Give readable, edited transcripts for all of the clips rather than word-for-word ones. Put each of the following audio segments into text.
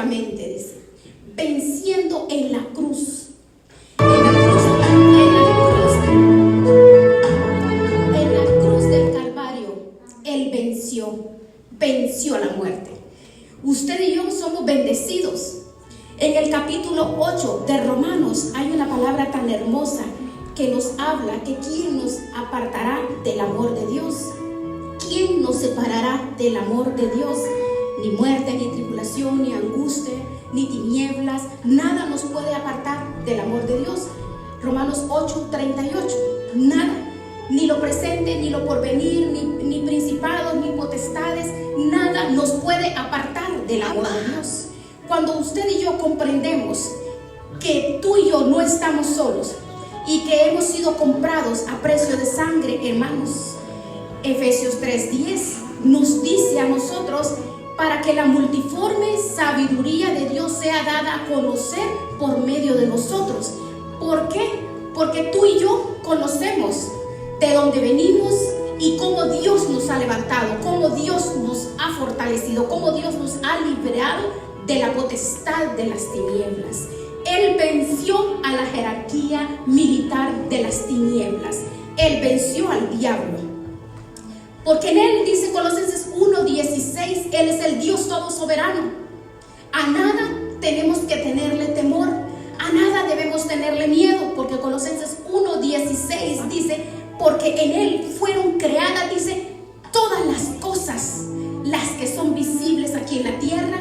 públicamente, dice, venciendo en la cruz. En la cruz del Calvario, Él venció la muerte. Usted y yo somos bendecidos. En el capítulo 8 de Romanos hay una palabra tan hermosa que nos habla que ¿quién nos apartará del amor de Dios? ¿Quién nos separará del amor de Dios? Ni muerte, ni tribulación, ni angustia, ni tinieblas, nada nos puede apartar del amor de Dios. Romanos 8:38, nada, ni lo presente, ni lo porvenir, ni principados, ni potestades, nada nos puede apartar del amor de Dios. Cuando usted y yo comprendemos que tú y yo no estamos solos y que hemos sido comprados a precio de sangre, hermanos, Efesios 3:10 nos dice a nosotros para que la multiforme sabiduría de Dios sea dada a conocer por medio de nosotros. ¿Por qué? Porque tú y yo conocemos de dónde venimos y cómo Dios nos ha levantado, cómo Dios nos ha fortalecido, cómo Dios nos ha liberado de la potestad de las tinieblas. Él venció a la jerarquía militar de las tinieblas. Él venció al diablo. Porque en Él, dice Colosenses 1:16, Él es el Dios todo soberano. A nada tenemos que tenerle temor, a nada debemos tenerle miedo, porque Colosenses 1:16 dice, porque en Él fueron creadas, dice, todas las cosas, las que son visibles aquí en la tierra,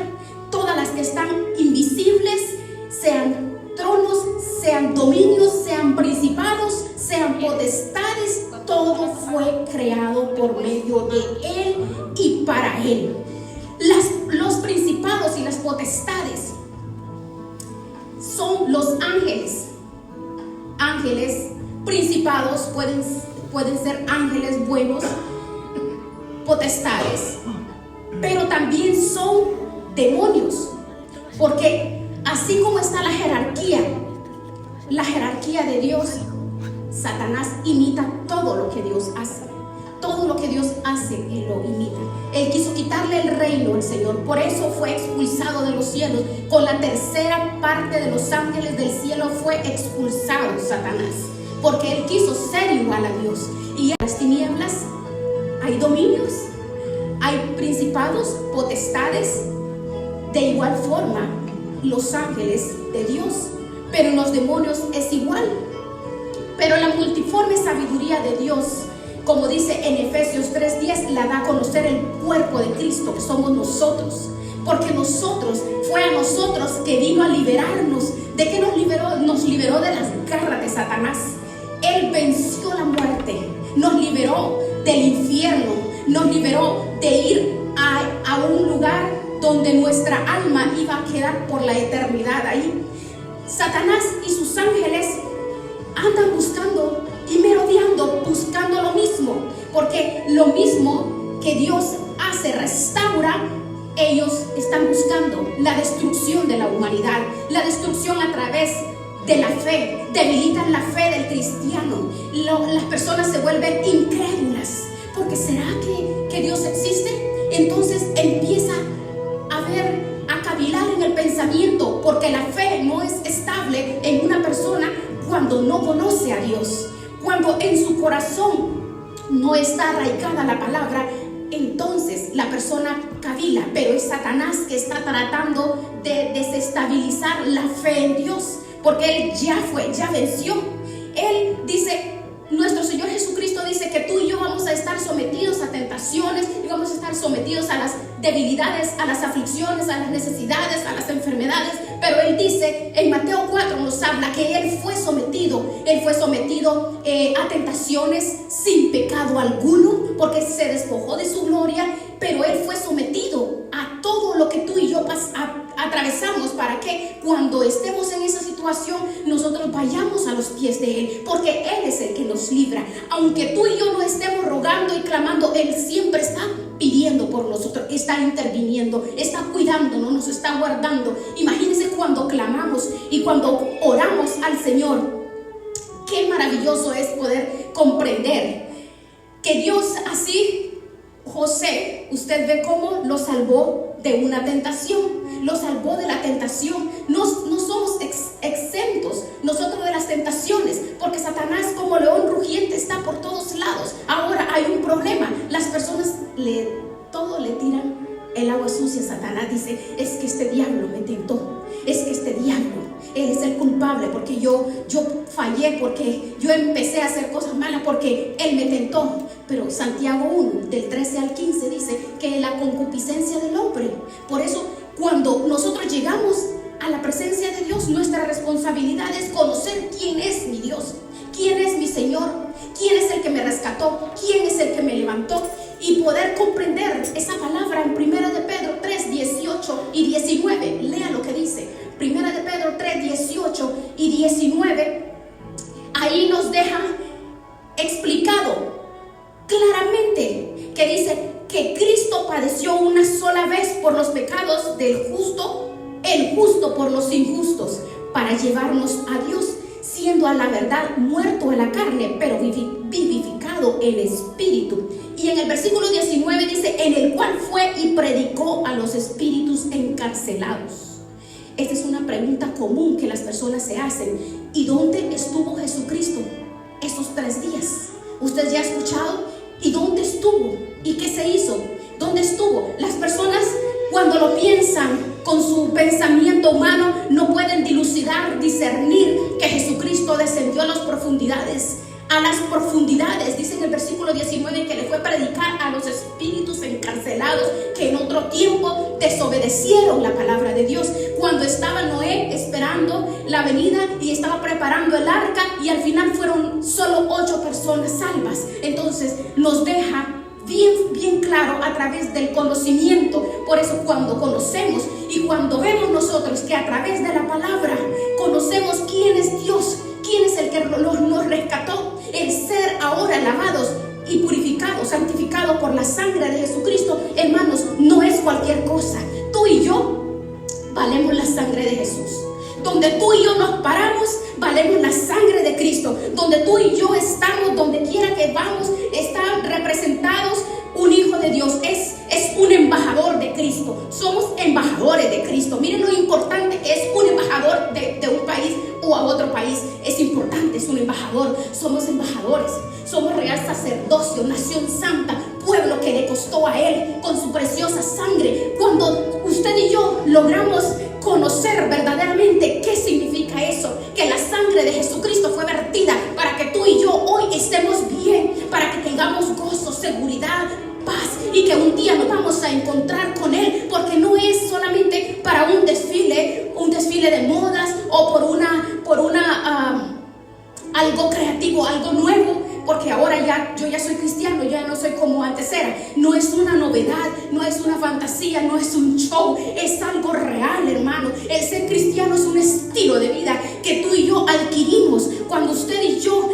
todas las que están invisibles, sean tronos, sean dominios, sean principados, sean potestades, todo fue creado por medio de Él y para Él. Los principados y las potestades son los ángeles. Ángeles, principados pueden ser ángeles buenos, potestades, pero también son demonios, porque así como está la jerarquía de Dios, Satanás imita todo lo que Dios hace. Todo lo que Dios hace, Él lo imita. Él quiso quitarle el reino al Señor. Por eso fue expulsado de los cielos. Con la tercera parte de los ángeles del cielo fue expulsado Satanás. Porque Él quiso ser igual a Dios. Y en las tinieblas hay dominios, hay principados, potestades. De igual forma, los ángeles de Dios. Pero en los demonios es igual. Pero la multiforme sabiduría de Dios, como dice en Efesios 3:10, la da a conocer el cuerpo de Cristo, que somos nosotros. Porque fue a nosotros que vino a liberarnos. ¿De qué nos liberó? Nos liberó de las garras de Satanás. Él venció la muerte, nos liberó del infierno, nos liberó de ir a un lugar donde nuestra alma iba a quedar por la eternidad ahí. Satanás y sus ángeles andan buscando y merodeando, buscando lo mismo, porque lo mismo que Dios hace, restaura, ellos están buscando la destrucción de la humanidad, la destrucción a través de la fe, debilitan la fe del cristiano, las personas se vuelven incrédulas, porque ¿será que Dios existe? Entonces empieza a cavilar en el pensamiento, porque la fe no es estable en una persona cuando no conoce a Dios, cuando en su corazón no está arraigada la palabra. Entonces la persona cavila, pero es Satanás que está tratando de desestabilizar la fe en Dios, porque Él ya venció. Él dice, nuestro Señor Jesucristo dice que tú y yo vamos a estar sometidos a tentaciones y vamos a estar sometidos a las debilidades, a las aflicciones, a las necesidades, a las enfermedades. Pero Él dice, en Mateo 4 nos habla que Él fue sometido a tentaciones sin pecado alguno, porque se despojó de su gloria, pero Él fue sometido a todo lo que tú y yo atravesamos, para que cuando estemos en esa situación nosotros vayamos a los pies de Él, porque Él es el que nos libra. Aunque tú y yo no estemos rogando y clamando, Él siempre está pidiendo por nosotros, está interviniendo, está cuidándonos, nos está guardando. Imagínense cuando clamamos y cuando oramos al Señor. Qué maravilloso es poder comprender que Dios, así José, usted ve cómo lo salvó de una tentación, lo salvó de la tentación. No somos exentos nosotros de las tentaciones, porque Satanás, como león rugiente, está por todos lados. Ahora hay un problema. Las personas todo le tiran el agua sucia a Satanás. Dice: es que este diablo me tentó, es que este diablo, él es el culpable, porque yo fallé, porque yo empecé a hacer cosas malas, porque él me tentó. Pero Santiago 1, del 13 al 15 dice que la concupiscencia del hombre. Por eso, cuando nosotros llegamos a la presencia de Dios, nuestra responsabilidad es conocer quién es mi Dios, quién es mi Señor, quién es el que me rescató, quién es el que me levantó, y poder comprender esa palabra en 1 de Pedro 3, 18 y 19. Lea lo que dice 1 de Pedro 3, 18 y 19. Ahí nos deja explicado claramente que dice que Cristo padeció una sola vez por los pecados del justo, el justo por los injustos, para llevarnos a Dios, siendo a la verdad muerto en la carne, pero vivificado en espíritu. Y en el versículo 19 dice: en el cual fue y predicó a los espíritus encarcelados. Esta es una pregunta común que las personas se hacen. ¿Y dónde estuvo Jesucristo esos 3 días? ¿Usted ya ha escuchado? ¿Y dónde estuvo? ¿Y qué se hizo? ¿Dónde estuvo? Las personas, cuando lo piensan con su pensamiento humano, no pueden dilucidar, discernir que Jesucristo descendió a las profundidades. Dice en el versículo 19 que le fue a predicar a los espíritus encarcelados que en otro tiempo desobedecieron la palabra de Dios. Cuando estaba Noé esperando la venida y estaba preparando el arca, y al final fueron solo 8 personas salvas. Entonces nos deja bien claro a través del conocimiento. Por eso, cuando conocemos y cuando vemos nosotros que a través de la palabra conocemos quién es Dios, quién es el que nos rescató, el ser ahora lavados y purificados, santificados por la sangre de Jesucristo, hermanos, no es cualquier cosa. Tú y yo valemos la sangre de Jesús. Donde tú y yo nos paramos, valemos la sangre de Cristo. Donde tú y yo estamos, donde quiera que vamos, están representados un hijo de Dios. Es un embajador de Cristo. Somos embajadores de Cristo. Miren lo importante que es un embajador de un país o a otro país. Es importante, es un embajador. Somos embajadores. Somos real sacerdocio, nación santa, pueblo que le costó a Él con su preciosa sangre. Cuando usted y yo logramos conocer verdaderamente qué significa eso, que la sangre de Jesucristo fue vertida para que tú y yo hoy estemos bien, para que tengamos gozo, seguridad, paz, y que un día nos vamos a encontrar con Él, porque no es solamente para un desfile de modas o por algo creativo, algo nuevo, porque ahora yo ya soy cristiano, ya no soy como antes era. No es una novedad, no es una fantasía, no es un show, es algo real, hermano. El ser cristiano es un estilo de vida que tú y yo adquirimos cuando usted y yo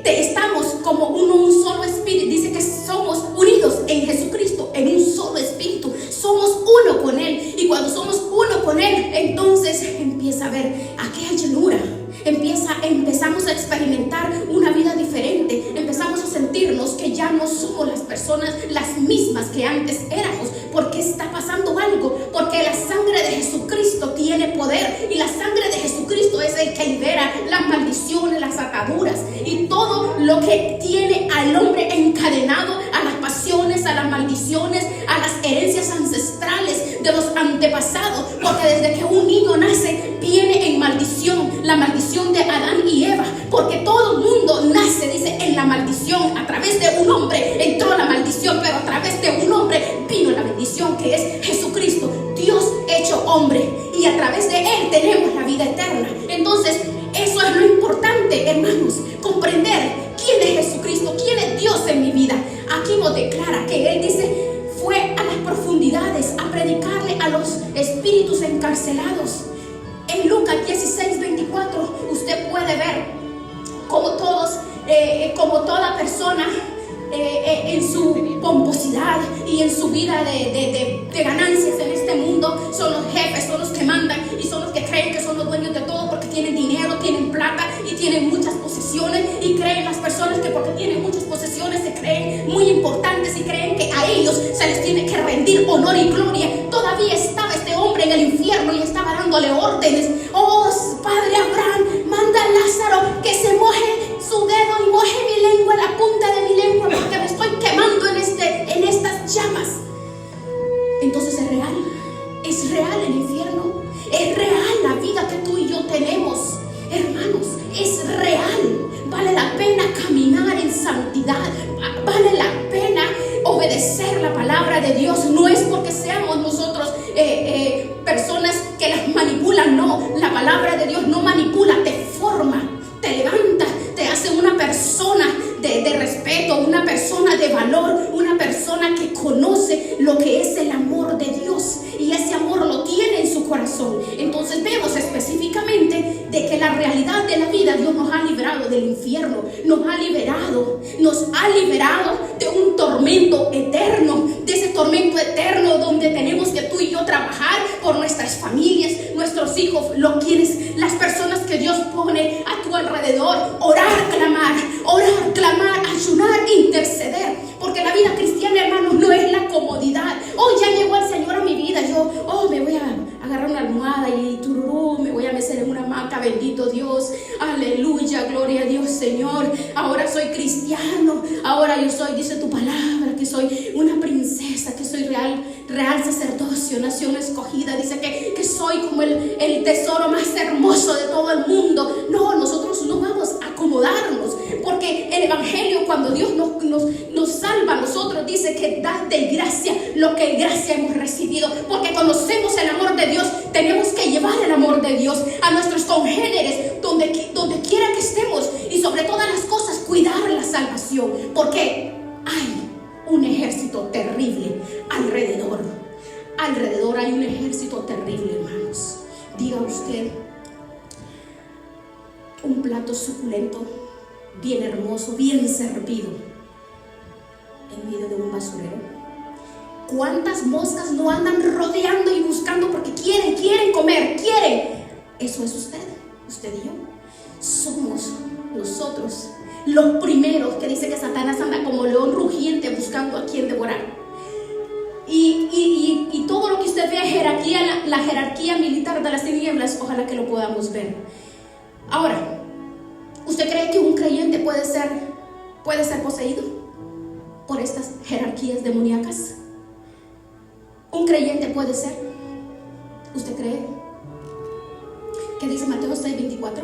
estamos como un solo espíritu. Dice que somos unidos en Jesucristo, en un solo espíritu. Somos uno con Él, y cuando somos uno con Él, entonces empieza a haber aquella llenura. Empezamos a experimentar una vida diferente. Empezamos a sentirnos que ya no somos las personas las mismas que antes éramos. Porque está pasando algo, porque la sangre de Jesucristo tiene poder, y la sangre de Jesucristo es el que libera las maldiciones, las ataduras y todo lo que tiene al hombre encadenado a las pasiones, a las maldiciones, a las herencias ancestrales de los antepasados. Porque desde que un niño nace viene en maldición, la maldición de Adán y Eva, porque todo el mundo nace, dice, en la maldición. A través de un hombre entró la maldición, pero a través de un hombre vino la bendición, que es Jesucristo, Dios hecho hombre, y a través de Él tenemos la vida eterna. Entonces, eso es lo importante, hermanos, comprender quién es Jesucristo, quién es Dios en mi vida. Aquí nos declara que Él dice, fue a las profundidades a predicarle a los espíritus encarcelados. En Lucas 16, 24, usted puede ver como toda persona en su pomposidad y en su vida de ganancias en este mundo, son los jefes, son los que mandan, y son los que creen que son los dueños de todo, porque tienen dinero, tienen plata y tienen muchas posesiones, y creen las personas que porque tienen muchas posesiones se creen muy importantes y creen que a ellos se les tiene que rendir honor y gloria. Todavía estaba este hombre en el infierno infierno y estaba dándole órdenes. Oh, Padre Abraham, manda a Lázaro que se moje su dedo y moje mi lengua, la punta de mi lengua, porque me estoy quemando en estas llamas. Entonces es real el infierno, es real la vida que tú y yo tenemos, hermanos, es real. Vale la pena caminar en santidad, vale la pena obedecer la palabra de Dios. No es porque seamos nosotros personas que las manipulan, no. La palabra de Dios no manipula, te forma, te levanta, te hace una persona de respeto, una persona de valor, una persona que conoce lo que es el amor de Dios, y ese amor lo tiene en su corazón. Entonces vemos específicamente de que la realidad de la vida, Dios nos ha librado del infierno, nos ha liberado de un tormento eterno, de ese tormento eterno donde tenemos que tú y yo trabajar por nuestras familias, nuestros hijos, las personas que Dios pone a tu alrededor, orar, clamar, ayunar, interceder, porque la vida cristiana, hermanos, no es la comodidad. Oh, ya llegó el Señor a mi vida, yo me voy a agarrar una almohada y tururú, me voy a mecer en una hamaca, bendito Dios, aleluya, gloria a Dios, Señor, ahora soy cristiano, ahora yo soy, dice tu palabra, que soy una princesa, que soy real sacerdocio, nación escogida, dice que soy como el tesoro más hermoso de todo el mundo. No, nosotros no vamos a acomodarnos, porque el evangelio, cuando Dios nos salva a nosotros, dice que da de gracia lo que en gracia hemos recibido, porque conocemos el amor de Dios. Tenemos que llevar el amor de Dios a nuestros congéneres, donde quiera que estemos, y sobre todas las cosas cuidar la salvación, porque hay un ejército terrible alrededor hay un ejército terrible, hermanos. Diga usted, un plato suculento, bien hermoso, bien servido, en medio de un basurero. ¿Cuántas moscas no andan rodeando y buscando porque quieren comer, quieren? Eso es usted y yo. Somos nosotros los primeros que dice que Satanás anda como león rugiente buscando a quien devorar. Y todo lo que usted ve, la jerarquía militar de las tinieblas, ojalá que lo podamos ver. Ahora, ¿usted cree que un creyente puede ser poseído por estas jerarquías demoníacas? ¿Un creyente puede ser? ¿Usted cree? ¿Qué dice Mateo 6:24?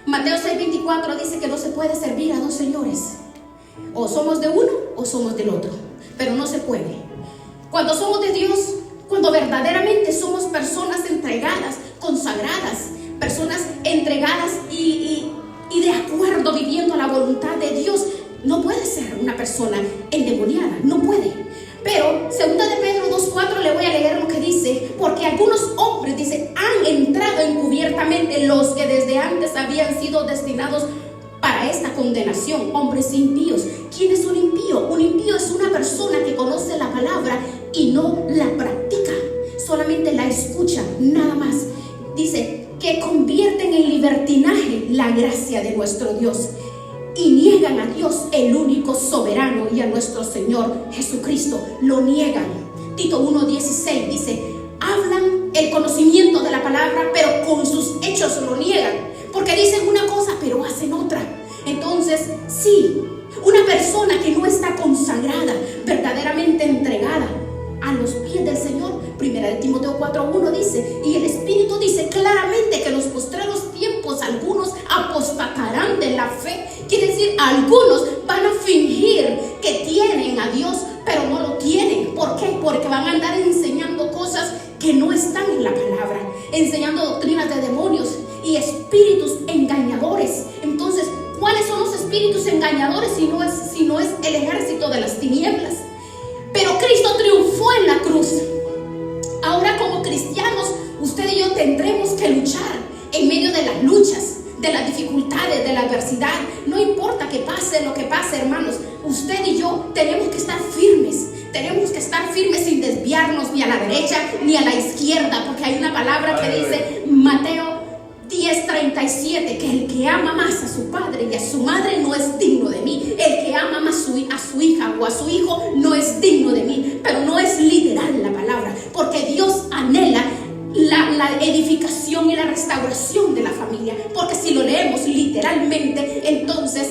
Mateo 6:24 dice que no se puede servir a dos señores. O somos de uno o somos del otro, pero no se puede. Cuando somos de Dios, cuando verdaderamente somos personas entregadas, consagradas, personas entregadas y de acuerdo, viviendo la voluntad de Dios, no puede ser una persona endemoniada, no puede. Pero 2 de Pedro 2:4 le voy a leer lo que dice: porque algunos hombres, dice, han entrado encubiertamente, los que desde antes habían sido destinados para esta condenación, hombres impíos. ¿Quién es un impío? Un impío es una persona que conoce la palabra y no la practica, solamente la escucha, nada más. Dice que convierten en libertinaje la gracia de nuestro Dios y niegan a Dios, el único soberano, y a nuestro Señor Jesucristo. Lo niegan. Tito 1:16 dice: hablan el conocimiento de la palabra, pero con sus hechos lo niegan, porque dicen una cosa pero hacen otra. Entonces, sí, una persona que no está consagrada, verdaderamente entregada a los pies del Señor, 1 de Timoteo 4:1 dice, y el Espíritu dice claramente que en los postreros tiempos algunos apostatarán de la fe. Quiere decir, algunos van a fingir que tienen a Dios, pero no lo tienen. ¿Por qué? Porque van a andar enseñando cosas que no están en la palabra, enseñando doctrinas de demonios y espíritus engañadores. Entonces, ¿cuáles son los espíritus engañadores si no es el ejército de las tinieblas? Pero Cristo triunfó en la cruz. Ahora, como cristianos, usted y yo tendremos que luchar en medio de las luchas, de las dificultades, de la adversidad. No importa que pase lo que pase, hermanos, usted y yo tenemos que estar firmes. Tenemos que estar firmes sin desviarnos ni a la derecha ni a la izquierda, porque hay una palabra que dice, Mateo 10:37, que el que ama más a su padre y a su madre no es digno de mí. El que ama más a su hija o a su hijo no es digno de mí. Pero no es literal la palabra, porque Dios anhela la edificación y la restauración de la familia. Porque si lo leemos literalmente, entonces,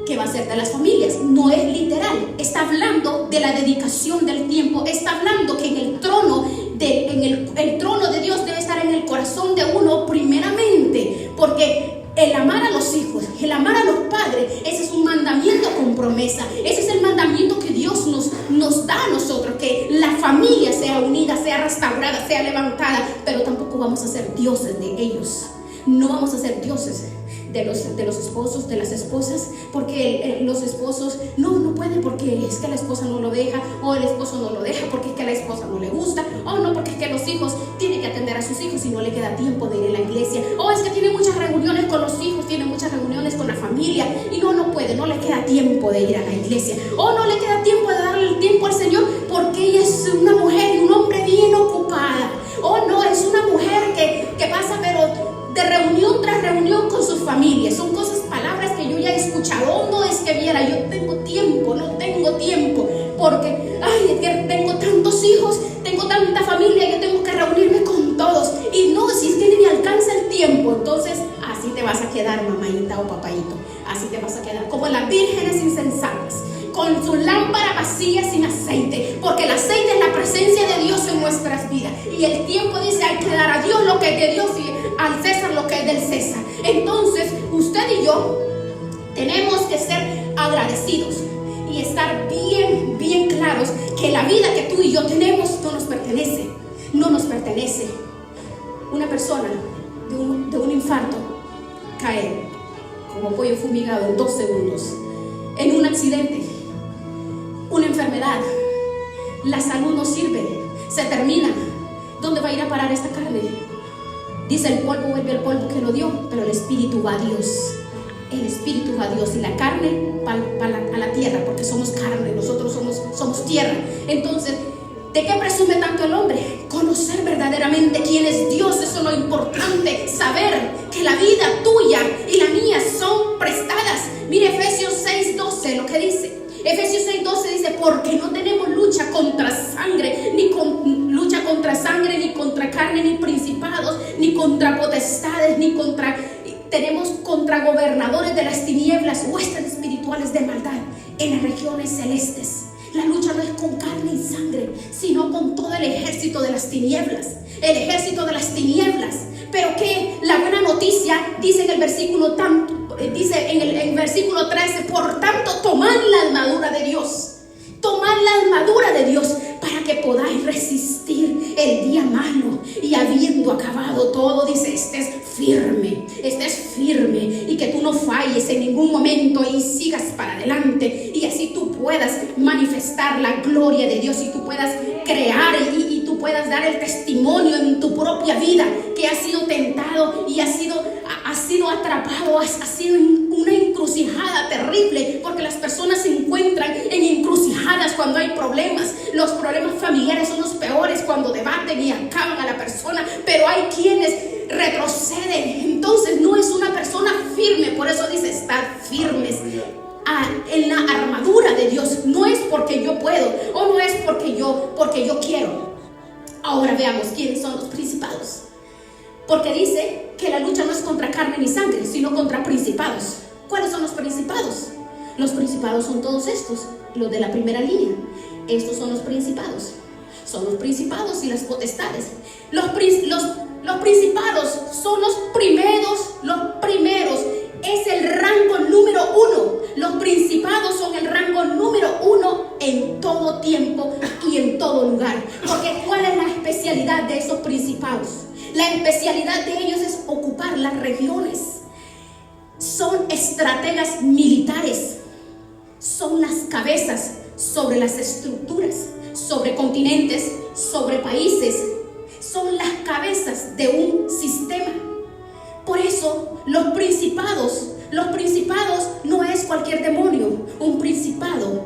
¿qué va a ser de las familias? No es literal. Está hablando de la dedicación del tiempo. Está hablando que el trono de Dios debe estar en el corazón de uno primeramente. Porque el amar a los hijos, el amar a los padres, ese es un mandamiento con promesa. Ese es el mandamiento que Dios nos da a nosotros, que la familia sea unida, sea restaurada, sea levantada. Pero tampoco vamos a ser dioses de ellos. No vamos a ser dioses de los esposos, de las esposas, porque los esposos no pueden, porque es que la esposa no lo deja, o el esposo no lo deja porque es que a la esposa no le gusta, o no, porque es que los hijos tienen que atender a sus hijos y no le queda tiempo de ir a la iglesia, o es que tiene muchas reuniones con los hijos, tiene muchas reuniones con la familia y no puede, no le queda tiempo de ir a la iglesia, o no le queda tiempo de darle el tiempo al Señor porque ella es una mujer y un hombre bien ocupada, o no, es una mujer que pasa pero de reunión tras reunión con sus familias. Son cosas, palabras que yo ya he escuchado. No es que viera, yo tengo tiempo, no tengo tiempo, porque es que tengo tantos hijos, tengo tanta familia, yo tengo que reunirme con todos. Y no, si es que ni me alcanza el tiempo, entonces así te vas a quedar, mamadita o papayito. Así te vas a quedar como las vírgenes insensatas, con su lámpara vacía sin aceite, porque el aceite es la presencia de Dios en nuestras vidas. Y el tiempo dice, hay que dar a Dios lo que es de Dios y al César lo que es del César. Entonces usted y yo tenemos que ser agradecidos y estar bien claros que la vida que tú y yo tenemos no nos pertenece. Una persona de un infarto cae como pollo fumigado en 2 segundos, en un accidente, una enfermedad, la salud no sirve, se termina. ¿Dónde va a ir a parar esta carne? Dice, el polvo vuelve al polvo que lo dio, pero el espíritu va a Dios. El espíritu va a Dios y la carne va a la tierra, porque somos carne, nosotros somos tierra. Entonces, ¿de qué presume tanto el hombre? Conocer verdaderamente quién es Dios. Eso es lo importante, saber que la vida tuya y la mía son prestadas. Mire Efesios 6:12 lo que dice. Efesios 6:12 dice, porque no tenemos lucha contra sangre, ni contra carne, ni principados, ni contra potestades, tenemos contra gobernadores de las tinieblas, huestes espirituales de maldad en las regiones celestes. La lucha no es con carne y sangre, sino con todo el ejército de las tinieblas. El ejército de las tinieblas. Pero que la buena noticia dice en el versículo en versículo 13, por tanto, tomad la armadura de Dios. Tomad la armadura de Dios para que podáis resistir el día malo, y habiendo acabado todo, dice, estés firme y que tú no falles en ningún momento y sigas para adelante, y así tú puedas manifestar la gloria de Dios y tú puedas crear y tú puedas dar el testimonio en tu propia vida que has sido tentado y has sido atrapado, has sido una encrucijada terrible, porque las personas se encuentran en encrucijadas cuando hay problemas. Los problemas familiares son los peores cuando debaten y acaban a la persona, pero hay quienes retroceden. Entonces no es una persona firme, por eso dice estar firmes en la armadura de Dios. No es porque yo puedo o no es porque yo quiero. Ahora veamos quiénes son los principados, porque dice que la lucha no es contra carne ni sangre, sino contra principados. ¿Cuáles son los principados? Los principados son todos estos, los de la primera línea. Estos son los principados. Son los principados y las potestades. Los principados son los primeros. Es el rango número 1. Los principados son el rango número 1 en todo tiempo y en todo lugar. Porque ¿cuál es la especialidad de esos principados? La especialidad de ellos es ocupar las regiones. Son estrategas militares. Son las cabezas sobre las estructuras, sobre continentes, sobre países. Son las cabezas de un sistema. Por eso los principados no es cualquier demonio. Un principado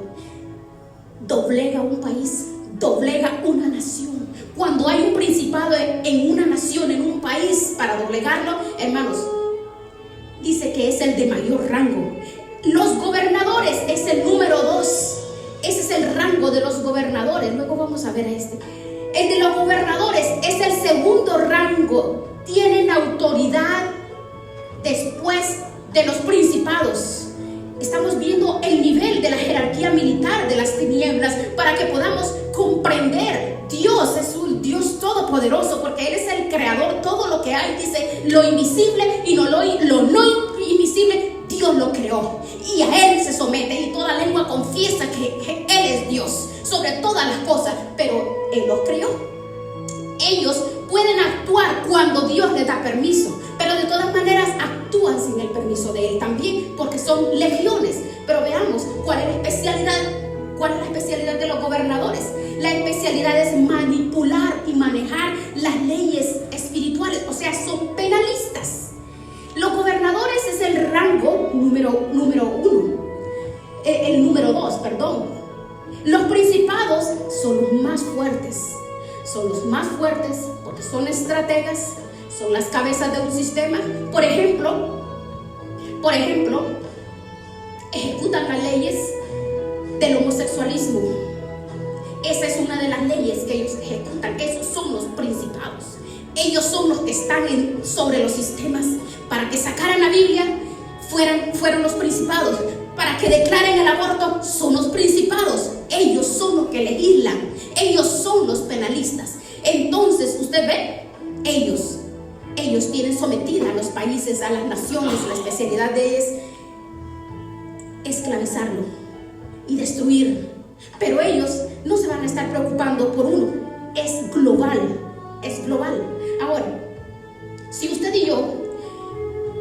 doblega un país, doblega una nación. Cuando hay un principado en una nación, en un país, para doblegarlo, hermanos, dice que es el de mayor rango. Los gobernadores es el número 2. Ese es el rango de los gobernadores. Luego vamos a ver a este. El de los gobernadores es el segundo rango. Tienen autoridad después de los principados. Estamos viendo el nivel de la jerarquía militar de las tinieblas para que podamos comprender. Dios es un Dios todopoderoso porque Él es el creador. Todo lo que hay, dice, lo invisible y lo no invisible, Dios lo creó y a Él se somete, y toda lengua confiesa que Él es Dios sobre todas las cosas, pero Él los creó. Ellos pueden actuar cuando Dios les da permiso, pero de todas maneras actúan sin el permiso de Él también, porque son legiones. Pero veamos cuál es la especialidad. ¿Cuál es la especialidad de los gobernadores? La especialidad es manipular y manejar las leyes espirituales, o sea, son penalistas. Los gobernadores es el rango número 2, perdón. Los principados son los más fuertes. Son los más fuertes porque son estrategas, son las cabezas de un sistema. Por ejemplo, ejecutan las leyes del homosexualismo. Esa es una de las leyes que ellos ejecutan. Esos son los principados. Ellos son los que están sobre los sistemas. Para que sacaran la Biblia, fueron los principados. Para que declaren el aborto, son los principados. Ellos son los que legislan. Ellos son los penalistas. Entonces, usted ve, ellos tienen sometida a los países, a las naciones. La especialidad de ellos es esclavizarlo y destruir. Pero ellos no se van a estar preocupando por uno. Es global. Ahora, si usted y yo,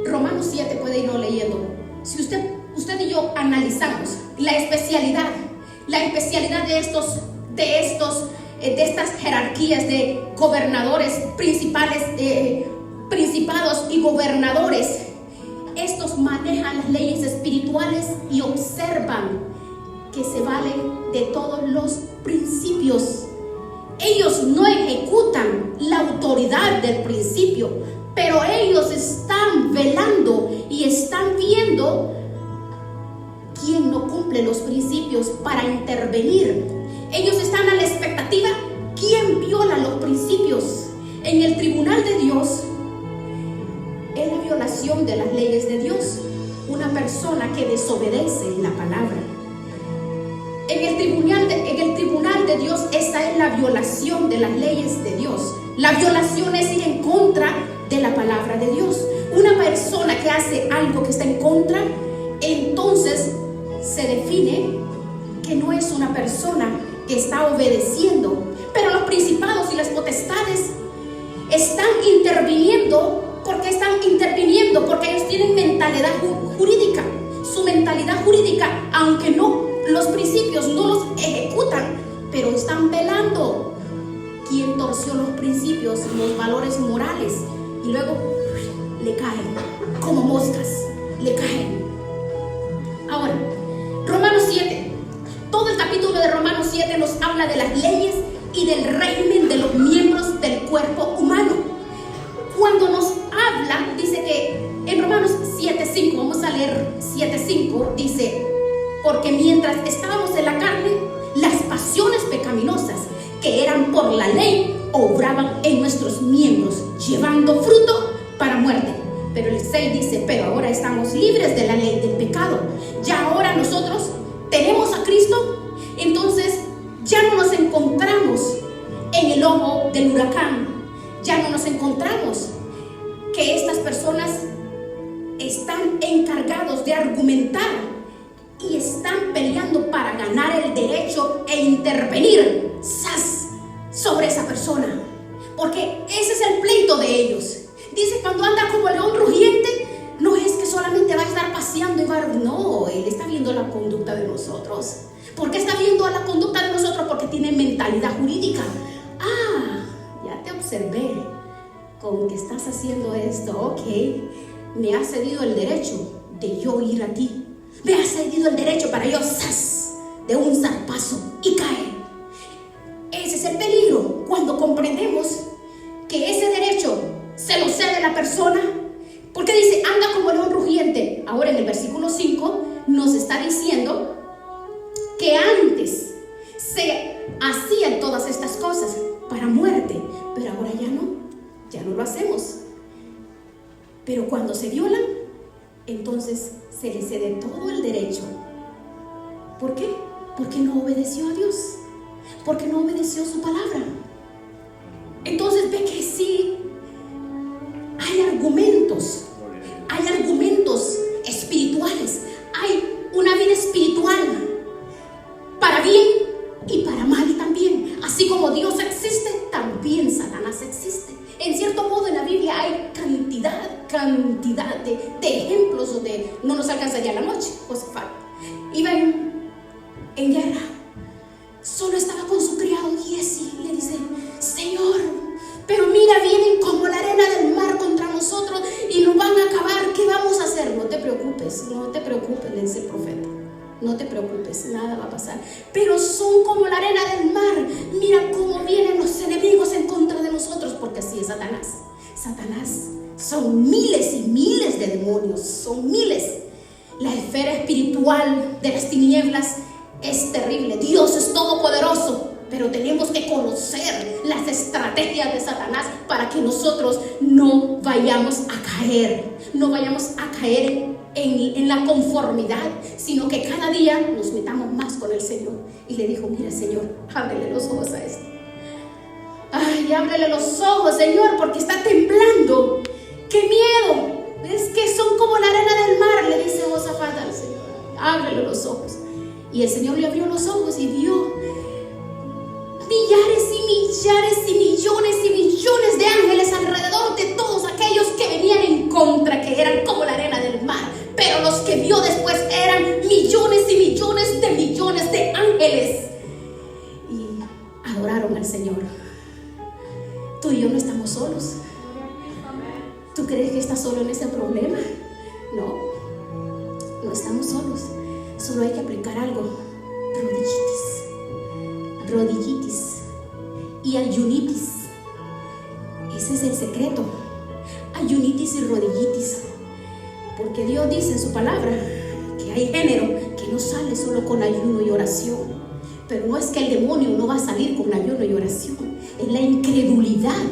Romanos 7 puede irlo leyendo. Si usted y yo analizamos la especialidad de estas jerarquías de gobernadores, principados y gobernadores, estos manejan las leyes espirituales y observan que se valen de todos los principios. Ellos no ejecutan la autoridad del principio, pero ellos están velando y están viendo quién no cumple los principios para intervenir. Ellos están a la expectativa quién viola los principios. En el tribunal de Dios es la violación de las leyes de Dios, una persona que desobedece la palabra. En el tribunal de Dios, esa es la violación de las leyes de Dios. La violación es ir en contra de la palabra de Dios. Una persona que hace algo que está en contra, entonces se define que no es una persona que está obedeciendo. Pero los principados y las potestades están interviniendo. ¿Por qué están interviniendo? Porque ellos tienen mentalidad jurídica. Su mentalidad jurídica, aunque los principios no los ejecutan, pero están velando quién torció los principios, los valores morales, y luego le caen como moscas, le caen. Ahora, Romanos 7, todo el capítulo de Romanos 7 nos habla de las leyes y del régimen de los miembros del cuerpo humano. Cuando nos habla, dice que en Romanos 7:5, vamos a leer 7:5, dice: porque mientras estábamos en la carne, las pasiones pecaminosas que eran por la ley obraban en nuestros miembros, llevando fruto para muerte. Pero el 6 dice: pero ahora estamos libres de la ley del pecado. Ya ahora nosotros tenemos a Cristo, entonces ya no nos encontramos en el ojo del huracán. Ya no nos encontramos que estas personas están encargados de argumentar y están peleando para ganar el derecho e intervenir sobre esa persona, porque ese es el pleito de ellos. Dice, cuando anda como león rugiente, no es que solamente va a estar paseando y no, él está viendo la conducta de nosotros. ¿Por qué está viendo la conducta de nosotros? Porque tiene mentalidad jurídica. Ya te observé con que estás haciendo esto, ok, me ha cedido el derecho de yo ir a ti. Me ha cedido el derecho para yo, de un zarpazo y caer. Ese es el peligro cuando comprendemos que ese derecho se lo cede la persona. Porque dice, anda como león rugiente. Ahora en el versículo 5 nos está diciendo que antes se hacían todas estas cosas. para muerte, pero ahora ya no lo hacemos. Pero cuando se violan, entonces se le cede todo el derecho. ¿Por qué? Porque no obedeció a Dios, porque no obedeció su palabra. Entonces ve que sí hay argumentos espirituales, hay una vida espiritual para bien y para mal también. Así como Dios existe, también Satanás existe. En cierto modo en la Biblia hay cantidad de ejemplos donde no nos alcanzaría la noche. Josafat iba en guerra, solo estaba con su criado Giezi, y le dice: Señor, pero mira, vienen como la arena del mar contra nosotros y nos van a acabar. ¿Qué vamos a hacer? No te preocupes, le dice el profeta. No te preocupes, nada va a pasar. Pero son como la arena del mar. Mira cómo vienen los enemigos en contra de nosotros, porque así es Satanás. Satanás son miles y miles de demonios, son miles. La esfera espiritual de las tinieblas es terrible. Dios es todopoderoso, pero tenemos que conocer las estrategias de Satanás para que nosotros no vayamos a caer en la conformidad, sino que cada día nos metamos más con el Señor. Y le dijo: mira, Señor, ábrele los ojos a esto. Ay, ábrele los ojos, Señor, porque está temblando. ¡Qué miedo! Es que son como la arena del mar, le dice Josafat al Señor. Ábrele los ojos. Y el Señor le abrió los ojos y vio millares y millares y millones y millones de ángeles alrededor de todos aquellos que venían en contra, que eran como la arena del mar. Pero los que vio después eran millones y millones de ángeles, y adoraron al Señor. Tú y yo no estamos solos. ¿Tú crees que estás solo en ese problema? No estamos solos. Solo hay que aplicar algo: rodillitis y ayunitis. Ese es el secreto: ayunitis y rodillitis. Porque Dios dice en su palabra que hay género que no sale solo con ayuno y oración. Pero no es que el demonio no va a salir con ayuno y oración, es la incredulidad.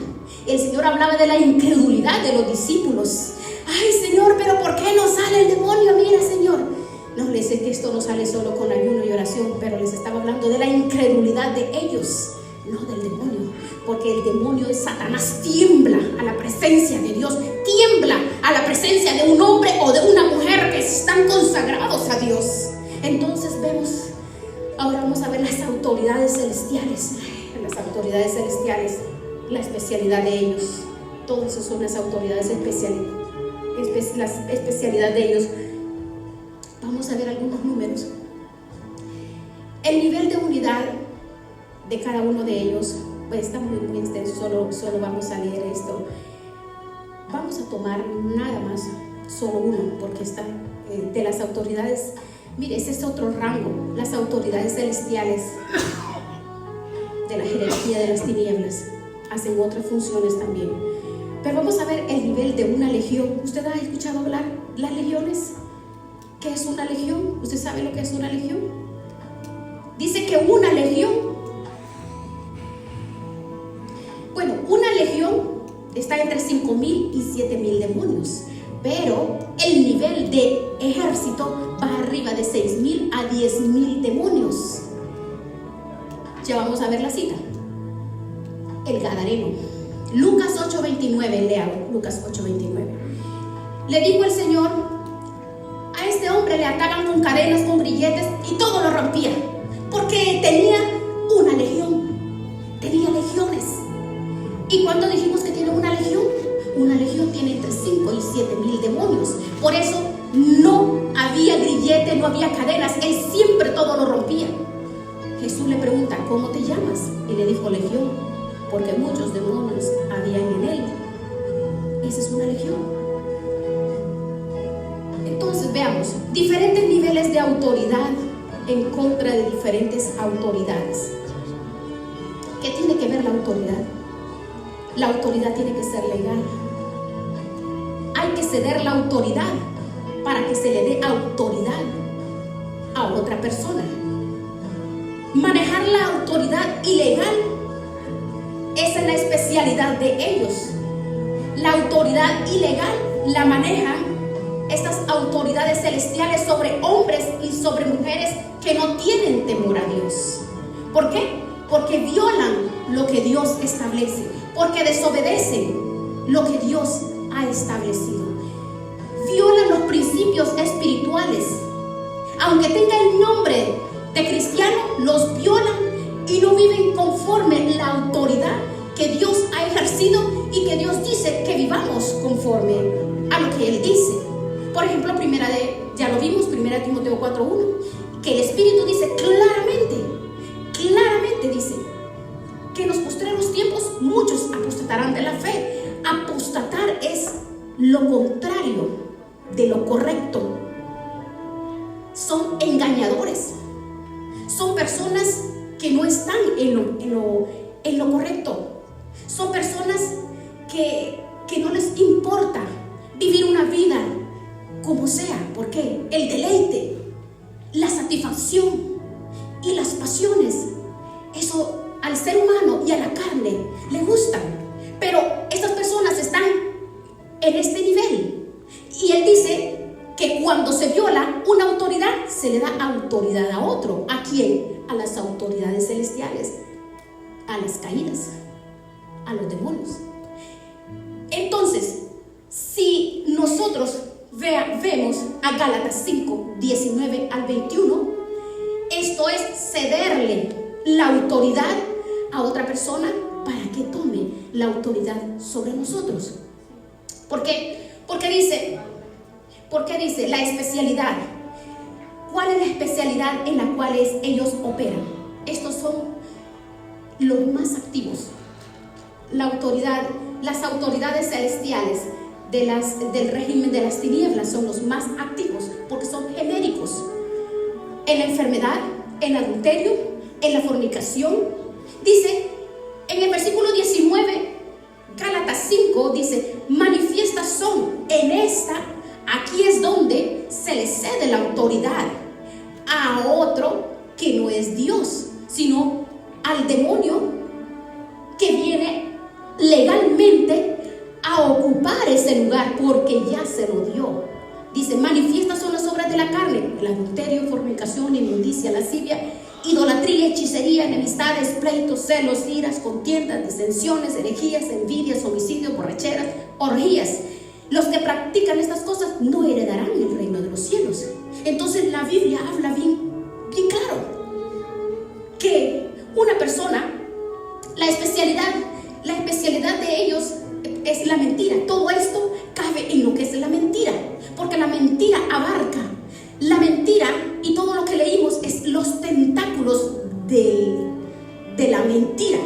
El Señor hablaba de la incredulidad de los discípulos. Ay, Señor, pero ¿por qué no sale el demonio? Mira, Señor. No les sé que esto no sale solo con ayuno y oración, pero les estaba hablando de la incredulidad de ellos, no del demonio. Porque el demonio de Satanás tiembla a la presencia de Dios, tiembla a la presencia de un hombre o de una mujer que están consagrados a Dios. Entonces ahora vamos a ver las autoridades celestiales. Las autoridades celestiales, la especialidad de ellos. Todas esas son las autoridades especiales, la especialidad de ellos. Vamos a ver algunos números. El nivel de unidad de cada uno de ellos, pues está muy extenso, solo vamos a leer esto. Vamos a tomar nada más, solo uno, porque está de las autoridades. Mire, ese es otro rango, las autoridades celestiales de la jerarquía de las tinieblas. Hacen otras funciones también. Pero vamos a ver el nivel de una legión. ¿Usted ha escuchado hablar las legiones? ¿Qué es una legión? ¿Usted sabe lo que es una legión? Dice que una legión, una legión está entre 5,000 y 7,000 demonios. Pero el nivel de ejército va arriba de 6,000 a 10,000 demonios. Ya vamos a ver la cita. El Gadareno. Lucas 8:29, lea Lucas 8:29. Le dijo el Señor: a este hombre le ataban con cadenas, con grilletes y todo lo rompía, porque tenía una legión, tenía legiones. ¿Y cuánto dijimos que tiene una legión? Una legión tiene entre 5 y 7,000 demonios. Por eso no había grillete, no había cadenas, él siempre todo lo rompía. Jesús le pregunta: ¿cómo te llamas? Y le dijo: legión, porque muchos demonios habían en él. Esa es una legión. Entonces veamos diferentes niveles de autoridad en contra de diferentes autoridades. ¿Qué tiene que ver la autoridad? La autoridad tiene que ser legal. Hay que ceder la autoridad para que se le dé autoridad a otra persona. Manejar la autoridad ilegal esa es la especialidad de ellos. La autoridad ilegal la manejan estas autoridades celestiales sobre hombres y sobre mujeres que no tienen temor a Dios. ¿Por qué? Porque violan lo que Dios establece, porque desobedecen lo que Dios ha establecido. Violan los principios espirituales. Aunque tenga el nombre de cristiano, los violan y no viven conforme la autoridad que Dios ha ejercido y que Dios dice que vivamos conforme a lo que Él dice. Por ejemplo, ya lo vimos, 1 Timoteo 4:1, que el Espíritu dice claramente dice que en los postreros tiempos muchos apostatarán de la fe. Apostatar es lo contrario de lo correcto. Son engañadores, son personas que no están en lo correcto, son personas que no les importa vivir una vida como sea, porque el deleite, la satisfacción y las pasiones, eso al ser humano y a la carne le gustan, pero estas personas están en este nivel. Y él dice que cuando se viola una autoridad, se le da autoridad a otro. ¿A quién? A las autoridades celestiales, a las caídas, a los demonios. Entonces, si nosotros vemos a Gálatas 5:19 al 21, esto es cederle la autoridad a otra persona para que tome la autoridad sobre nosotros. ¿Por qué? Porque dice la especialidad. ¿Cuál es la especialidad en la cual ellos operan? Estos son los más activos. Las autoridades celestiales del régimen de las tinieblas son los más activos porque son genéricos. En la enfermedad, en el adulterio, en la fornicación. Dice en el versículo 19, Gálatas 5, dice: manifiestas son en esta. Aquí es donde se le cede la autoridad a otro que no es Dios, sino al demonio que viene legalmente a ocupar ese lugar porque ya se lo dio. Dice: manifiestas son las obras de la carne: el adulterio, fornicación, inmundicia, lascivia, idolatría, hechicería, enemistades, pleitos, celos, iras, contiendas, disensiones, herejías, envidias, homicidios, borracheras, orgías. Los que practican estas cosas no heredarán el reino de los cielos. Entonces la Biblia habla bien claro que una persona, la especialidad de ellos es la mentira. Todo esto cabe en lo que es la mentira, porque la mentira abarca la mentira, y todo lo que leímos es los tentáculos de la mentira.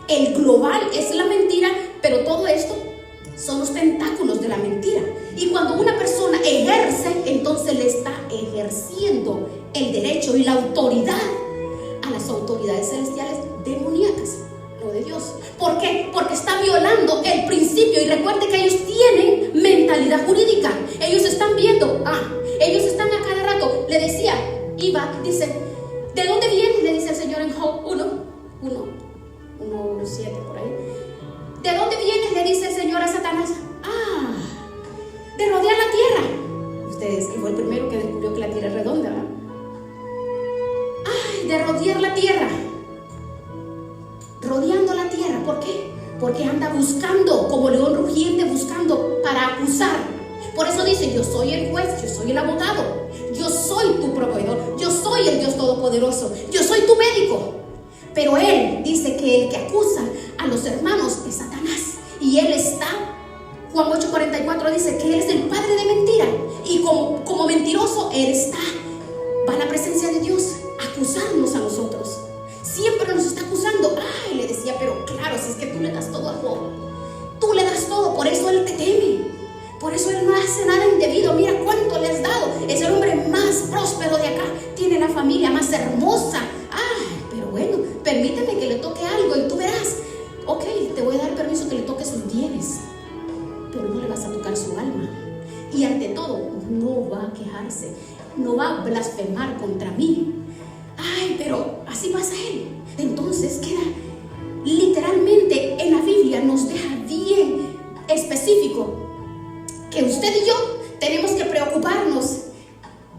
El global es la mentira, pero todo esto son los tentáculos de la mentira. Y cuando una persona ejerce, entonces le está ejerciendo el derecho y la autoridad a las autoridades celestiales demoníacas, no de Dios. ¿Por qué? Porque está violando el principio. Y recuerde que ellos tienen mentalidad jurídica. Ellos están viendo, ellos están a cada rato. Le decía, dice: ¿de dónde viene? Le dice el Señor en Job 1:7 por ahí. ¿De dónde vienes? Le dice el Señor a Satanás. De rodear la tierra. Ustedes, que fue el primero que descubrió que la tierra es redonda, ¿verdad? De rodear la tierra. Rodeando la tierra. ¿Por qué? Porque anda buscando, como león rugiente, buscando para acusar. Por eso dice: yo soy el juez, yo soy el abogado, yo soy tu proveedor, yo soy el Dios todopoderoso, yo soy tu médico. Pero él dice que el que acusa a los hermanos es Satanás. Y él está, Juan 8:44 dice que él es el padre de mentira. Y como mentiroso, él va a la presencia de Dios a acusarnos a nosotros. Siempre nos está acusando. Le decía: pero claro, si es que tú le das todo a Job, tú le das todo, por eso él te teme, por eso él no hace nada indebido. Mira cuánto le has dado. Es el hombre más próspero de acá, tiene la familia más hermosa. Pero bueno, permíteme que le toque algo y tú verás. Ok, te voy a dar permiso que le toque sus bienes, pero no le vas a tocar su alma. Y ante todo, no va a quejarse, no va a blasfemar contra mí. Pero así pasa él. Entonces queda literalmente en digo que usted y yo tenemos que preocuparnos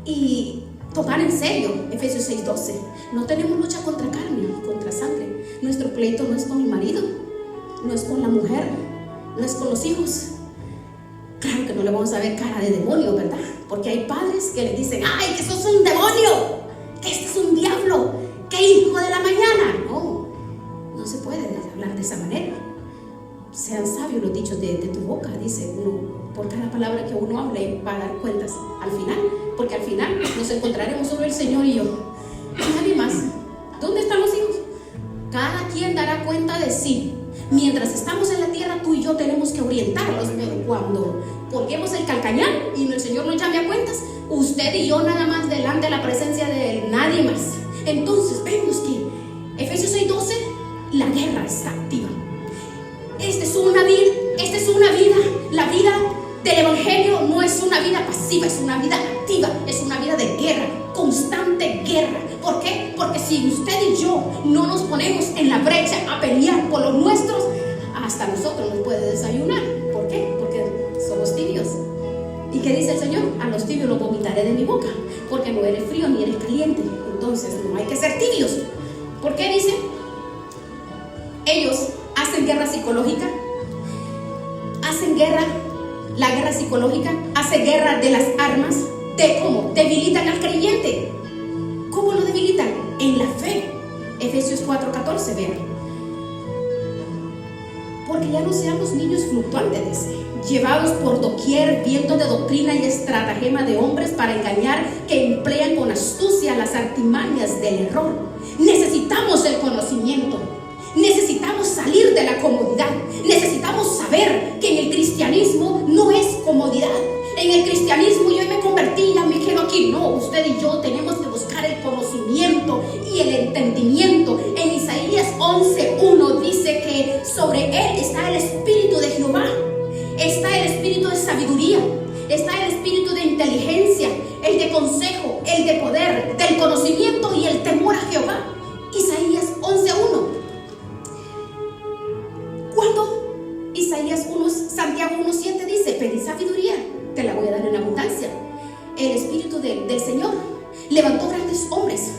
y tomar en serio Efesios 6:12. No tenemos lucha contra carne, contra sangre. Nuestro pleito no es con el marido, no es con la mujer, no es con los hijos. Claro que no le vamos a ver cara de demonio, ¿verdad? Porque hay padres que le dicen: ¡ay, que sos un demonio! ¡Que este es un diablo! ¡Qué hijo de la mañana! No, no se puede hablar de esa manera. Sean sabios los dichos de tu boca, dice uno. Por cada palabra que uno hable va a dar cuentas al final, porque al final nos encontraremos solo el Señor y yo, y nadie más. ¿Dónde están los hijos? Cada quien dará cuenta de sí. Mientras estamos en la tierra, tú y yo tenemos que orientarlos, pero cuando colguemos el calcañán y el Señor nos llame a cuentas, usted y yo nada más delante de la presencia de Él, nadie más. Entonces vemos que Efesios 6:12, la guerra está activa. Esta es una vida, la vida del Evangelio no es una vida pasiva, es una vida activa, es una vida de guerra, constante guerra. ¿Por qué? Porque si usted y yo no nos ponemos en la brecha a pelear por los nuestros, hasta nosotros nos puede desayunar. ¿Por qué? Porque somos tibios. ¿Y qué dice el Señor? A los tibios los vomitaré de mi boca, porque no eres frío ni eres caliente. Entonces no hay que ser tibios. ¿Por qué dice? Ellos hacen guerra psicológica, la guerra psicológica, hace guerra de las armas, de cómo debilitan al creyente. ¿Cómo lo debilitan? En la fe. Efesios 4:14, vean. Porque ya no seamos niños fluctuantes, dice, llevados por doquier viento de doctrina y estratagema de hombres para engañar, que emplean con astucia las artimañas del error. Necesitamos el conocimiento. Necesitamos salir de la comodidad. Necesitamos saber que en el cristianismo no es comodidad. En el cristianismo yo me convertí, ya me quedo aquí. No, usted y yo tenemos que buscar el conocimiento y el entendimiento. En Isaías 11:1 dice que sobre él está el espíritu de Jehová, está el espíritu de sabiduría, está el espíritu de inteligencia, el de consejo, el de poder, del conocimiento y el temor a Jehová. Isaías 11:1. Cuando Isaías 1, Santiago 1:7 dice: pedid sabiduría, te la voy a dar en abundancia. El espíritu del Señor levantó grandes hombres.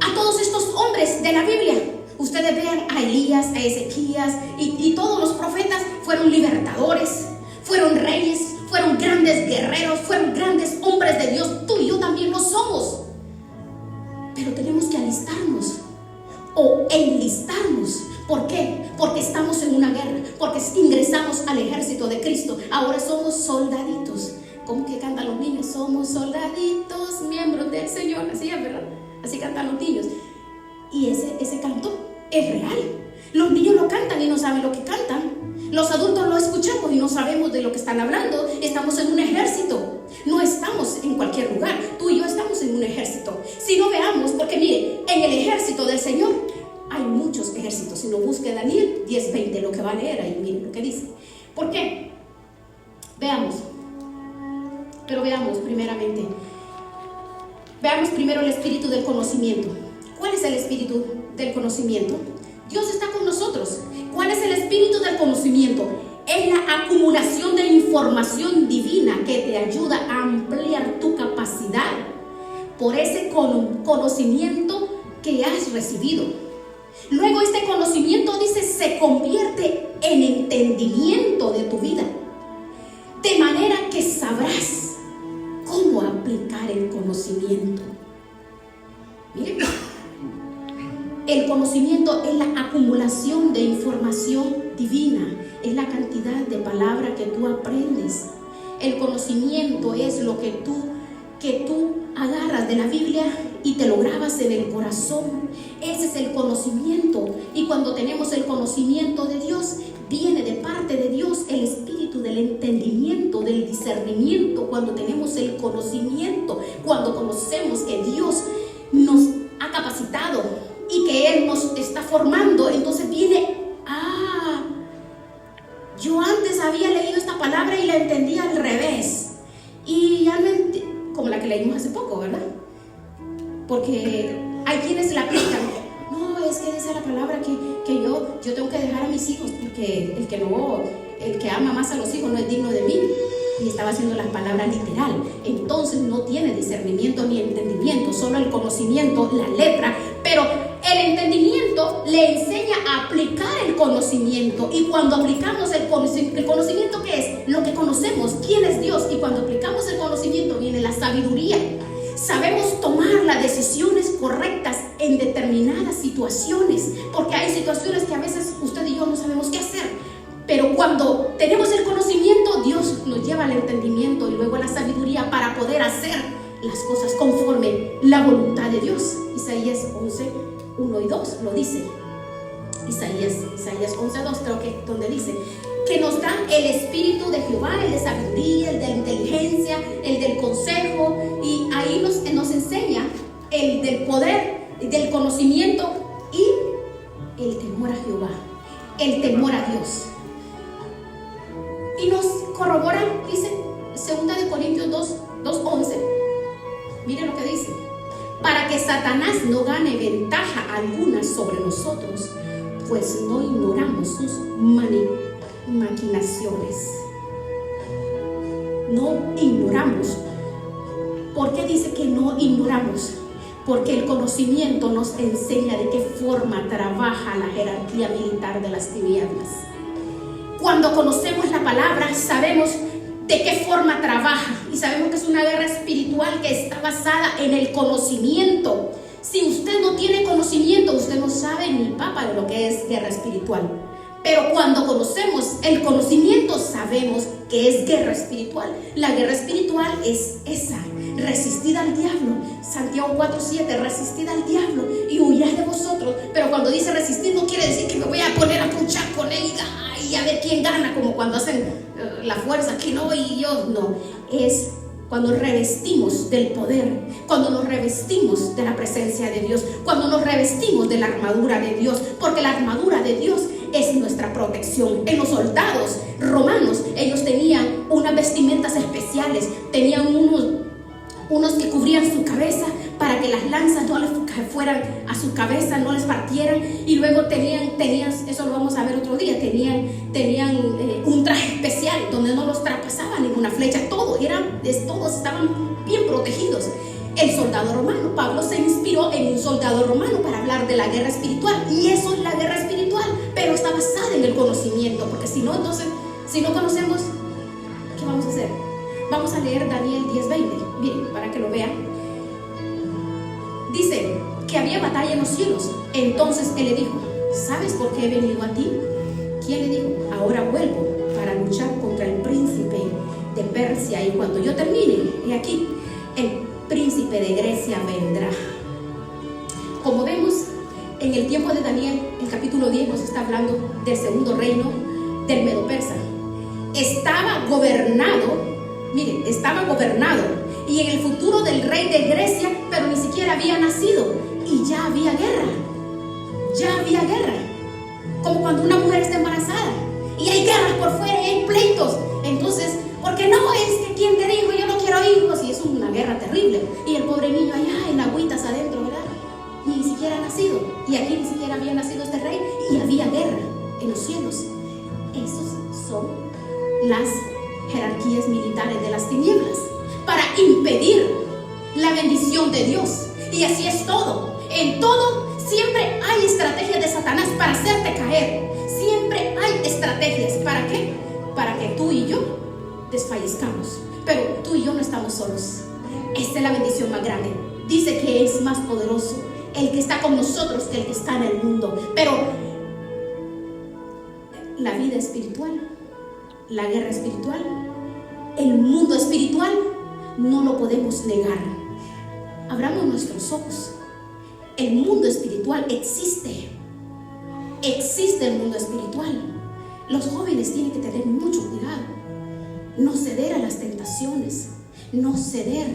A todos estos hombres de la Biblia, ustedes vean a Elías, a Ezequías y todos los profetas fueron libertadores, fueron reyes, fueron grandes guerreros, fueron grandes hombres de Dios. Tú y yo también lo somos, pero tenemos que alistarnos o enlistarnos. ¿Por qué? Porque estamos en una guerra, porque ingresamos al ejército de Cristo. Ahora somos soldaditos. ¿Cómo que cantan los niños? Somos soldaditos, miembros del Señor. Así es, ¿verdad? Así cantan los niños. Y ese canto es real. Los niños lo cantan y no saben lo que cantan. Los adultos lo escuchamos y no sabemos de lo que están hablando. Estamos en un ejército. No estamos en cualquier lugar. Tú y yo estamos en un ejército. Si no veamos, porque mire, en el ejército del Señor hay muchos ejércitos. Si no, busque Daniel 10:20, lo que va a leer ahí, miren lo que dice. ¿Por qué? Veamos. Pero veamos primeramente. Veamos primero el espíritu del conocimiento. ¿Cuál es el espíritu del conocimiento? Dios está con nosotros. ¿Cuál es el espíritu del conocimiento? Es la acumulación de información divina que te ayuda a ampliar tu capacidad por ese conocimiento que has recibido. Luego este conocimiento, dice, se convierte en entendimiento de tu vida, de manera que sabrás cómo aplicar el conocimiento. Miren, el conocimiento es la acumulación de información divina, es la cantidad de palabras que tú aprendes. El conocimiento es lo que tú agarras de la Biblia y te lo grabas en el corazón. Ese es el conocimiento. Y cuando tenemos el conocimiento de Dios, viene de parte de Dios el espíritu del entendimiento, del discernimiento. Cuando tenemos el conocimiento, cuando conocemos que Dios nos ha capacitado y que Él nos está formando, entonces viene: yo antes había leído esta palabra y la entendía al revés, y ya no como la que leímos hace poco, ¿verdad? Porque hay quienes la aplican. No, es que dice la palabra que yo tengo que dejar a mis hijos, porque el que el que ama más a los hijos no es digno de mí. Y estaba haciendo las palabras literal. Entonces no tiene discernimiento ni entendimiento, solo el conocimiento, la letra. Pero el entendimiento le enseña a aplicar el conocimiento. Y cuando aplicamos el conocimiento, ¿qué es? Lo que conocemos, quién es Dios. Y cuando aplicamos el conocimiento viene la sabiduría. Sabemos tomar las decisiones correctas en determinadas situaciones, porque hay situaciones que a veces usted y yo no sabemos qué hacer. Pero cuando tenemos el conocimiento, Dios nos lleva al entendimiento y luego a la sabiduría para poder hacer las cosas conforme la voluntad de Dios. Isaías 11, 1 y 2 lo dice. Isaías 11, 2 creo que donde dice que nos da el espíritu de Jehová, el de sabiduría, el de la inteligencia, el del consejo. Y ahí nos enseña el del poder, del conocimiento y el temor a Jehová, el temor a Dios. Y nos corrobora, dice 2 Corintios 2:11. Mire lo que dice: para que Satanás no gane ventaja alguna sobre nosotros, pues no ignoramos sus maquinaciones. No ignoramos. ¿Por qué dice que no ignoramos? Porque el conocimiento nos enseña de qué forma trabaja la jerarquía militar de las tinieblas. Cuando conocemos la palabra, sabemos de qué forma trabaja y sabemos que es una guerra espiritual que está basada en el conocimiento. Si usted no tiene conocimiento, usted no sabe ni papa de lo que es guerra espiritual. Pero cuando conocemos el conocimiento, sabemos que es guerra espiritual. La guerra espiritual es esa: resistid al diablo. Santiago 4:7, resistid al diablo y huirá de vosotros. Pero cuando dice resistir, no quiere decir que me voy a poner a luchar con él y a ver quién gana, como cuando hacen la fuerza, que no y yo. No, es cuando revestimos del poder, cuando nos revestimos de la presencia de Dios, cuando nos revestimos de la armadura de Dios, porque la armadura de Dios es nuestra protección. En los soldados romanos, ellos tenían unas vestimentas especiales, tenían unos que cubrían su cabeza para que las lanzas no les fueran a su cabeza, no les partieran. Y luego tenían, eso lo vamos a ver otro día, tenían un traje especial donde no los traspasaban ninguna flecha. Todos estaban bien protegidos. El soldado romano, Pablo se inspiró en un soldado romano para hablar de la guerra espiritual, y eso es la guerra espiritual, pero está basada en el conocimiento, porque si no, entonces, si no conocemos, ¿qué vamos a hacer? Vamos a leer Daniel 10:20, miren, para que lo vean. Dice que había batalla en los cielos. Entonces él le dijo: ¿sabes por qué he venido a ti? ¿Quién le dijo? Ahora vuelvo para luchar contra el príncipe de Persia, y cuando yo termine, he aquí, el príncipe de Grecia vendrá. Como vemos en el tiempo de Daniel, el capítulo 10 nos está hablando del segundo reino del Medo Persa. Estaba gobernado, miren, y en el futuro del rey de Grecia, pero ni siquiera había nacido, y ya había guerra. Como cuando una mujer está embarazada y hay guerras por fuera y hay pleitos. Entonces, porque no, es que quien te dijo yo no quiero hijos, y es una guerra terrible, y el pobre niño allá en agüitas adentro, ¿verdad? Ni siquiera ha nacido, y aquí ni siquiera había nacido este rey, y había guerra en los cielos. Esos son las jerarquías militares de las tinieblas, para impedir la bendición de Dios. Y así es todo. En todo siempre hay estrategias de Satanás para hacerte caer. Siempre hay estrategias. ¿Para qué? Para que tú y yo desfallezcamos. Pero tú y yo no estamos solos. Esta es la bendición más grande. Dice que es más poderoso el que está con nosotros que el que está en el mundo. Pero la vida espiritual, la guerra espiritual, el mundo espiritual, no lo podemos negar. Abramos nuestros ojos. El mundo espiritual existe. Existe el mundo espiritual. Los jóvenes tienen que tener mucho cuidado. No ceder a las tentaciones. No ceder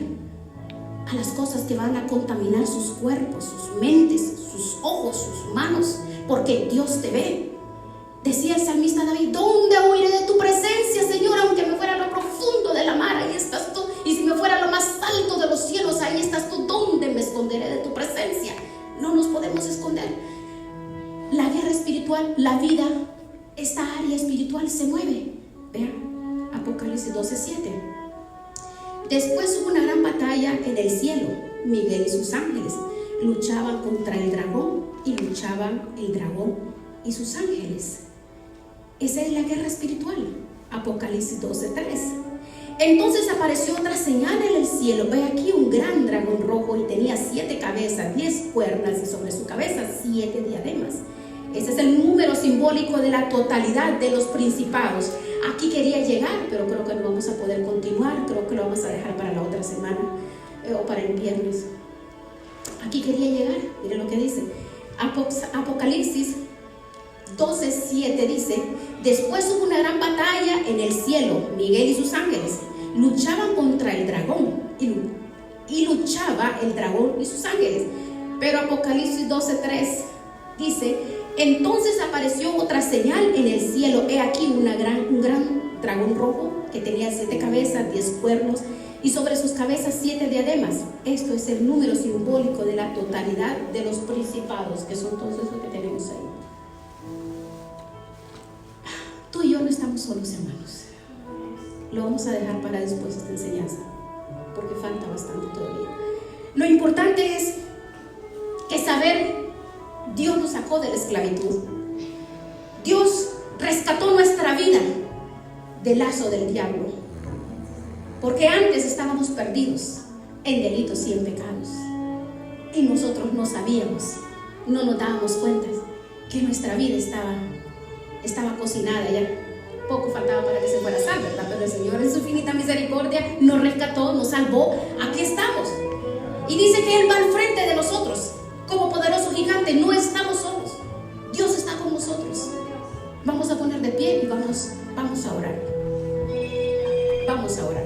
a las cosas que van a contaminar sus cuerpos, sus mentes, sus ojos, sus manos, porque Dios te ve. Decía el salmista David: ¿dónde huiré de tu presencia, Señor? Aunque me fuera a lo profundo de la mar, ahí estás tú. Y si me fuera a lo más alto de los cielos, ahí estás tú. ¿Dónde me esconderé de tu presencia? No nos podemos esconder. La guerra espiritual, la vida, esta área espiritual se mueve. Apocalipsis 12:7. Después hubo una gran batalla en el cielo. Miguel y sus ángeles luchaban contra el dragón, y luchaban el dragón y sus ángeles. Esa es la guerra espiritual. Apocalipsis 12:3. Entonces apareció otra señal en el cielo. Ve aquí un gran dragón rojo, y tenía 7 cabezas, 10 cuernas, y sobre su cabeza 7 diademas. Ese es el número simbólico de la totalidad de los principados. Aquí quería llegar, pero creo que no vamos a poder continuar. Creo que lo vamos a dejar para la otra semana, o para el viernes. Aquí quería llegar. Mire lo que dice Apocalipsis 12:7. Dice: después hubo una gran batalla en el cielo. Miguel y sus ángeles luchaban contra el dragón, y luchaba el dragón y sus ángeles. Pero Apocalipsis 12:3 dice: entonces apareció otra señal en el cielo. He aquí un gran dragón rojo, que tenía 7 cabezas, 10 cuernos, y sobre sus cabezas 7 diademas. Esto es el número simbólico de la totalidad de los principados, que son todos esos que tenemos ahí. Tú y yo no estamos solos, hermanos. Lo vamos a dejar para después esta enseñanza, porque falta bastante todavía. Lo importante es que saber, Dios nos sacó de la esclavitud. Dios rescató nuestra vida del lazo del diablo, porque antes estábamos perdidos en delitos y en pecados, y nosotros no sabíamos, no nos dábamos cuenta que nuestra vida estaba cocinada ya. Poco faltaba para que se fuera a salvar, ¿verdad? Pero el Señor, en su infinita misericordia, nos rescató, nos salvó. Aquí estamos, y dice que Él va al frente de nosotros como poderoso gigante. No estamos solos, Dios está con nosotros. Vamos a poner de pie y vamos a orar. Vamos a orar.